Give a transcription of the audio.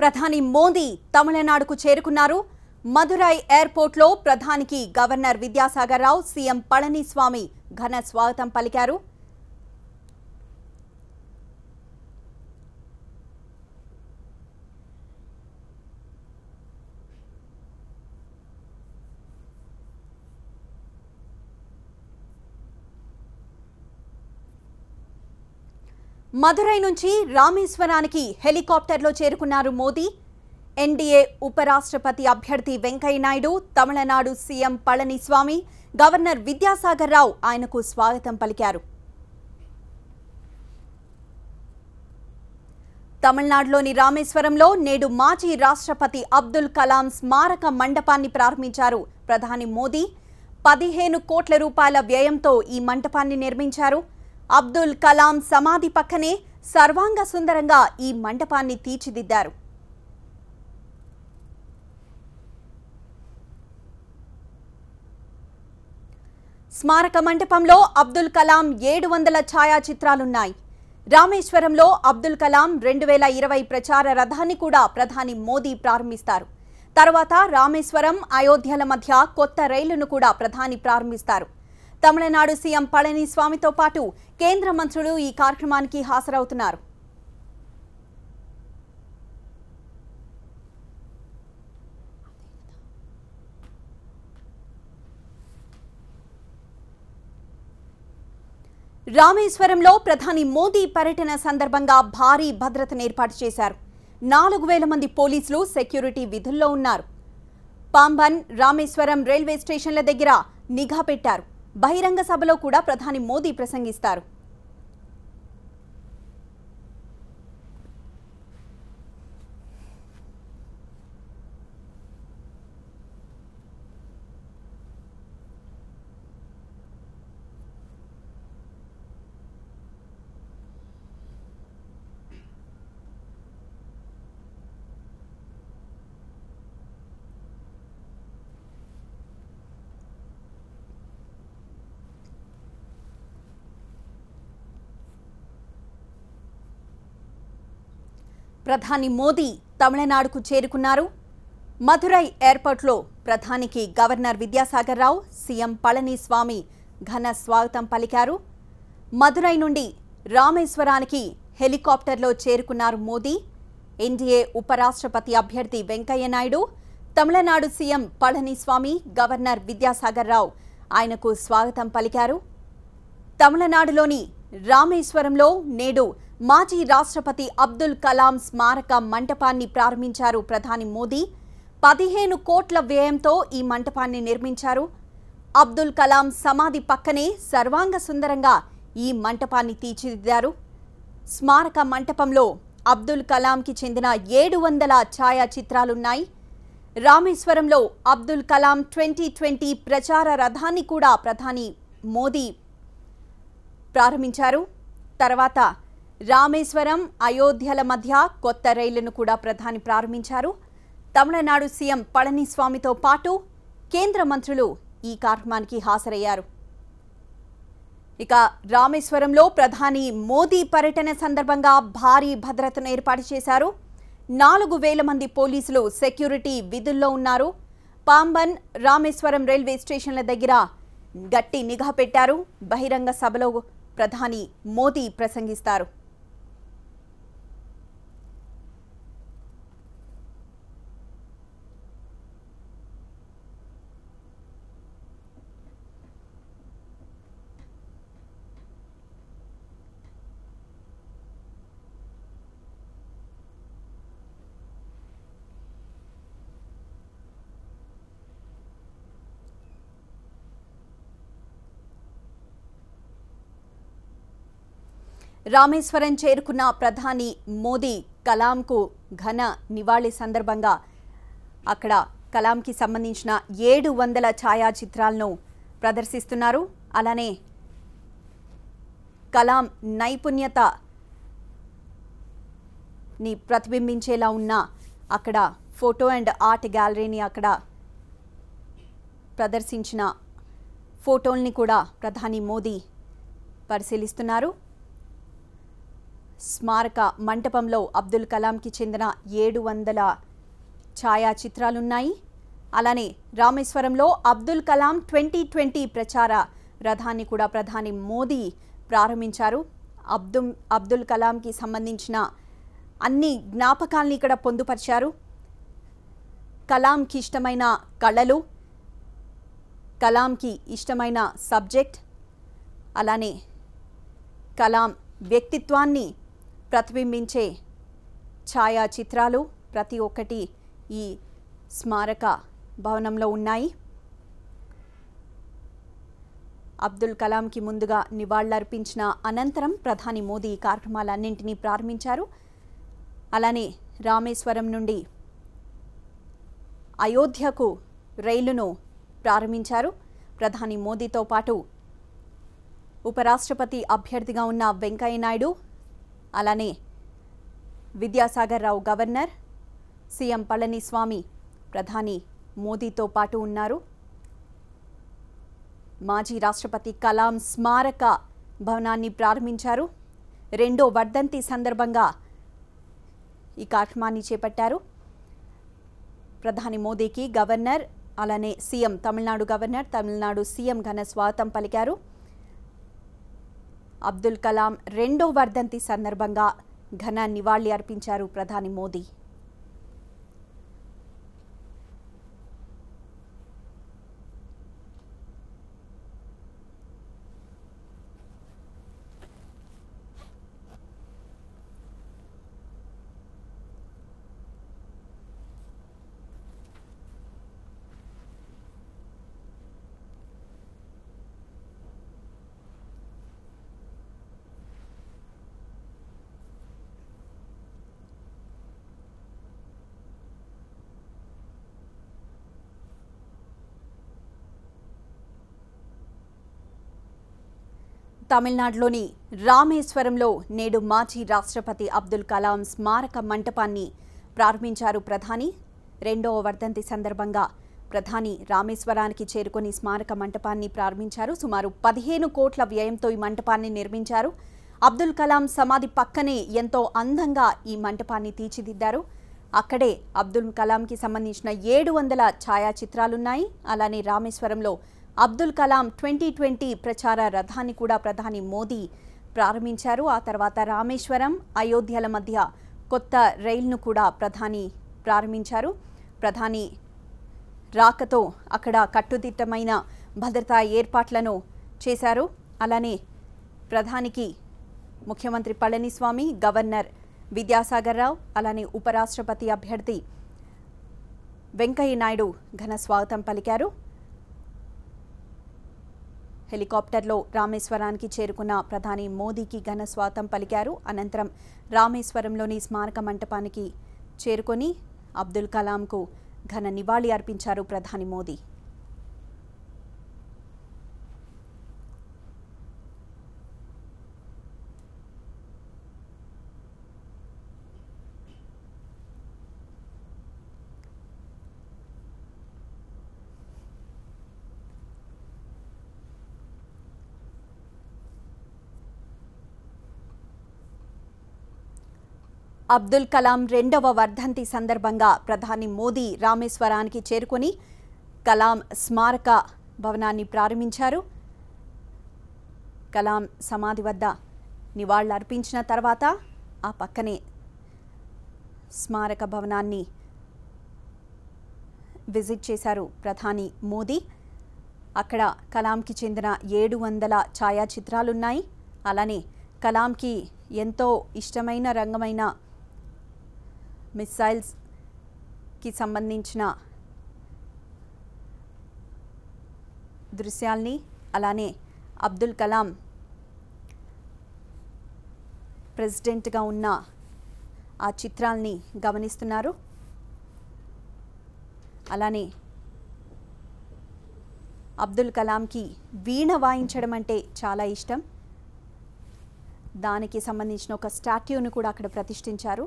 ప్రధాని మోదీ తమిళనాడుకు చేరుకున్నారు. మదురై ఎయిర్పోర్ట్లో ప్రధానికి గవర్నర్ విద్యాసాగర్ రావు, సీఎం పళనిస్వామి ఘన స్వాగతం పలికారు. మదురై నుంచి రామేశ్వరానికి హెలికాప్టర్లో చేరుకున్నారు మోదీ. ఎన్డీఏ ఉపరాష్ట్రపతి అభ్యర్థి వెంకయ్య నాయుడు, తమిళనాడు సీఎం పళనిస్వామి, గవర్నర్ విద్యాసాగర్ రావు ఆయనకు స్వాగతం పలికారు. తమిళనాడులోని రామేశ్వరంలో నేడు మాజీ రాష్ట్రపతి అబ్దుల్ కలాం స్మారక మండపాన్ని ప్రారంభించారు ప్రధాని మోదీ. 15 కోట్ల రూపాయల వ్యయంతో ఈ మంటపాన్ని నిర్మించారు. అబ్దుల్ కలాం సమాధి పక్కనే సర్వాంగ సుందరంగా ఈ మంటపాన్ని తీర్చిదిద్దారు. స్మారక మంటపంలో అబ్దుల్ కలాం 700 ఛాయాచిత్రాలున్నాయి. రామేశ్వరంలో అబ్దుల్ కలాం 2020 ప్రచార రథాన్ని కూడా ప్రధాని మోదీ ప్రారంభిస్తారు. తర్వాత రామేశ్వరం, అయోధ్యల మధ్య కొత్త రైలును కూడా ప్రధాని ప్రారంభిస్తారు. తమిళనాడు సీఎం పళనిస్వామితో పాటు కేంద్ర మంత్రులు ఈ కార్యక్రమానికి హాజరవుతున్నారు. రామేశ్వరంలో ప్రధాని మోదీ పర్యటన సందర్భంగా భారీ భద్రతను ఏర్పాటు చేశారు. 4000 మంది పోలీసులు సెక్యూరిటీ విధుల్లో ఉన్నారు. పాంబన్, రామేశ్వరం రైల్వే స్టేషన్ల దగ్గర నిఘా పెట్టారు. బహిరంగ సభలో కూడా ప్రధాని మోదీ ప్రసంగిస్తారు. ప్రధాని మోదీ తమిళనాడుకు చేరుకున్నారు. మదురై ఎయిర్పోర్ట్లో ప్రధానికి గవర్నర్ విద్యాసాగర్ రావు, సీఎం పళనిస్వామి ఘన స్వాగతం పలికారు. మదురై నుండి రామేశ్వరానికి హెలికాప్టర్లో చేరుకున్నారు మోదీ. ఎన్డీఏ ఉపరాష్ట్రపతి అభ్యర్థి వెంకయ్య నాయుడు, తమిళనాడు సీఎం పళనిస్వామి, గవర్నర్ విద్యాసాగర్ రావు ఆయనకు స్వాగతం పలికారు. తమిళనాడులోని రామేశ్వరంలో నేడు మాజీ రాష్ట్రపతి అబ్దుల్ కలాం స్మారక మంటపాన్ని ప్రారంభించారు ప్రధాని మోదీ. 15 కోట్ల వ్యయంతో ఈ మంటపాన్ని నిర్మించారు. అబ్దుల్ కలాం సమాధి పక్కనే సర్వాంగ సుందరంగా ఈ మంటపాన్ని తీర్చిదిద్దారు. స్మారక మంటపంలో అబ్దుల్ కలాంకి చెందిన 700 ఛాయాచిత్రాలున్నాయి. రామేశ్వరంలో అబ్దుల్ కలాం 2020 ప్రచార రథాన్ని కూడా ప్రధాని మోదీ ప్రారంభించారు. తర్వాత రామేశ్వరం, అయోధ్యల మధ్య కొత్త రైలును కూడా ప్రధాని ప్రారంభించారు. తమిళనాడు సీఎం పళనిస్వామితో పాటు కేంద్ర మంత్రులు ఈ కార్యక్రమానికి హాజరయ్యారు. ఇక రామేశ్వరంలో ప్రధాని మోదీ పర్యటన సందర్భంగా భారీ భద్రతను ఏర్పాటు చేశారు. 4000 మంది పోలీసులు సెక్యూరిటీ విధుల్లో ఉన్నారు. పాంబన్, రామేశ్వరం రైల్వే స్టేషన్ల దగ్గర గట్టి నిఘా పెట్టారు. బహిరంగ సభలో ప్రధాని మోదీ ప్రసంగిస్తారు. రామేశ్వరం చేరుకున్న ప్రధాని మోదీ కలాంకు ఘన నివాళి సందర్భంగా అక్కడ కలాంకి సంబంధించిన 700 ఛాయాచిత్రాలను ప్రదర్శిస్తున్నారు. అలానే కలాం నైపుణ్యతని ప్రతిబింబించేలా ఉన్న అక్కడ ఫోటో అండ్ ఆర్ట్ గ్యాలరీని అక్కడ ప్రదర్శించిన ఫోటోల్ని కూడా ప్రధాని మోదీ పరిశీలిస్తున్నారు. స్మారక మంటపంలో అబ్దుల్ కలాంకి చెందిన 700 ఛాయాచిత్రాలున్నాయి. అలానే రామేశ్వరంలో అబ్దుల్ కలాం 2020 ప్రచార రథాన్ని కూడా ప్రధాని మోదీ ప్రారంభించారు. అబ్దుల్ కలాంకి సంబంధించిన అన్ని జ్ఞాపకాల్ని ఇక్కడ పొందుపరిచారు. కలాంకి ఇష్టమైన కళలు, కలాంకి ఇష్టమైన సబ్జెక్ట్, అలానే కలాం వ్యక్తిత్వాన్ని ప్రతిబింబించే ఛాయాచిత్రాలు ప్రతి ఒక్కటి ఈ స్మారక భవనంలో ఉన్నాయి. అబ్దుల్ కలాంకి ముందుగా నివాళులర్పించిన అనంతరం ప్రధాని మోదీ ఈ కార్యక్రమాలన్నింటినీ ప్రారంభించారు. అలానే రామేశ్వరం నుండి అయోధ్యకు రైలును ప్రారంభించారు. ప్రధాని మోదీతో పాటు ఉపరాష్ట్రపతి అభ్యర్థిగా ఉన్న వెంకయ్య నాయుడు, అలానే విద్యాసాగర్ రావు గవర్నర్, సీఎం పళనిస్వామి ప్రధాని మోదీతో పాటు ఉన్నారు. మాజీ రాష్ట్రపతి కలాం స్మారక భవనాన్ని ప్రారంభించారు. 2వ వర్ధంతి సందర్భంగా ఈ కార్యక్రమాన్ని చేపట్టారు. ప్రధాని మోదీకి గవర్నర్, అలానే CM, Tamil Nadu governor, Tamil Nadu CM ఘన స్వాగతం పలికారు. అబ్దుల్ కలాం 2వ వర్ధంతి సందర్భంగా ఘన నివాళి అర్పించారు ప్రధాని మోదీ. తమిళనాడులోని రామేశ్వరంలో నేడు మాజీ రాష్ట్రపతి అబ్దుల్ కలాం స్మారక మంటపాన్ని ప్రారంభించారు ప్రధాని. 2వ వర్ధంతి సందర్భంగా ప్రధాని రామేశ్వరానికి చేరుకొని స్మారక మంటపాన్ని ప్రారంభించారు. సుమారు 15 కోట్ల వ్యయంతో ఈ మంటపాన్ని నిర్మించారు. అబ్దుల్ కలాం సమాధి పక్కనే ఎంతో అందంగా ఈ మంటపాన్ని తీర్చిదిద్దారు. అక్కడే అబ్దుల్ కలాంకి సంబంధించిన 700 ఛాయాచిత్రాలున్నాయి. అలానే రామేశ్వరంలో అబ్దుల్ కలాం 2020 ప్రచార రథాన్ని కూడా ప్రధాని మోదీ ప్రారంభించారు. ఆ తర్వాత రామేశ్వరం, అయోధ్యల మధ్య కొత్త రైలును కూడా ప్రధాని ప్రారంభించారు. ప్రధాని రాకతో అక్కడ కట్టుదిట్టమైన భద్రతా ఏర్పాట్లను చేశారు. అలానే ప్రధానికి ముఖ్యమంత్రి పళనిస్వామి, గవర్నర్ విద్యాసాగర్ రావు, అలానే ఉపరాష్ట్రపతి అభ్యర్థి వెంకయ్య నాయుడు ఘన స్వాగతం పలికారు. హెలికాప్టర్లో రామేశ్వరానికి చేరుకున్న ప్రధాని మోదీకి ఘన స్వాగతం పలికారు. అనంతరం రామేశ్వరంలోని స్మారక మంటపానికి చేరుకొని అబ్దుల్ కలాంకు ఘన నివాళి అర్పించారు ప్రధాని మోదీ. అబ్దుల్ కలాం 2వ వర్ధంతి సందర్భంగా ప్రధాని మోదీ రామేశ్వరానికి చేరుకొని కలాం స్మారక భవనాన్ని ప్రారంభించారు. కలాం సమాధి వద్ద నివాళులర్పించిన తర్వాత ఆ పక్కనే స్మారక భవనాన్ని విజిట్ చేశారు ప్రధాని మోదీ. అక్కడ కలాంకి చెందిన 700 ఛాయాచిత్రాలున్నాయి. అలానే కలాంకి ఎంతో ఇష్టమైన రంగమైన మిసైల్స్కి సంబంధించిన దృశ్యాల్ని, అలానే అబ్దుల్ కలాం ప్రెసిడెంట్గా ఉన్న ఆ చిత్రాల్ని గమనిస్తున్నారు. అలానే అబ్దుల్ కలాంకి వీణ వాయించడం అంటే చాలా ఇష్టం. దానికి సంబంధించిన ఒక స్టాట్యూను కూడా అక్కడ ప్రతిష్ఠించారు.